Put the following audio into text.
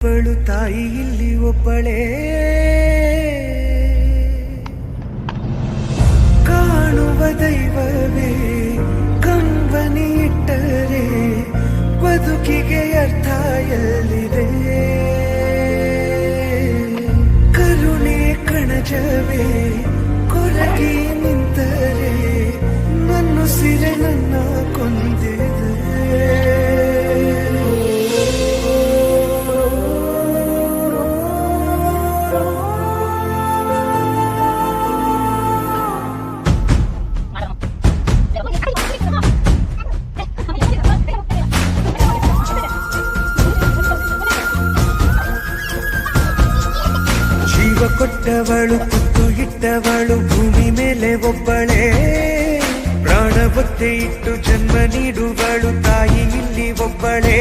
ಅವಳು ತಾಯಿ ಇಲ್ಲಿ ಒಬ್ಬಳೇ ಕಾಣುವ ದೈವವೇ ಕಂಬನಿ ಇಟ್ಟರೆ ಬದುಕಿಗೆ ಅರ್ಥ ಎಲ್ಲಿದೆ ಕರುಣೆ ಕಣಜವೇ ಕೊರಗಿ ನಿಂತರೆ ನನ್ನುಸಿರೆ ನನ್ನ ಕೊಂದಿದೆ ಜೀವ ಕೊಟ್ಟವಳು ಕುತ್ತು ಇಟ್ಟವಳು ಭೂಮಿ ಮೇಲೆ ಒಬ್ಬಳೇ ಪ್ರಾಣ ಒತ್ತೆ ಇಟ್ಟು ಜನ್ಮ ನೀಡುವಳು ತಾಯಿ ಇಲ್ಲಿ ಒಬ್ಬಳೇ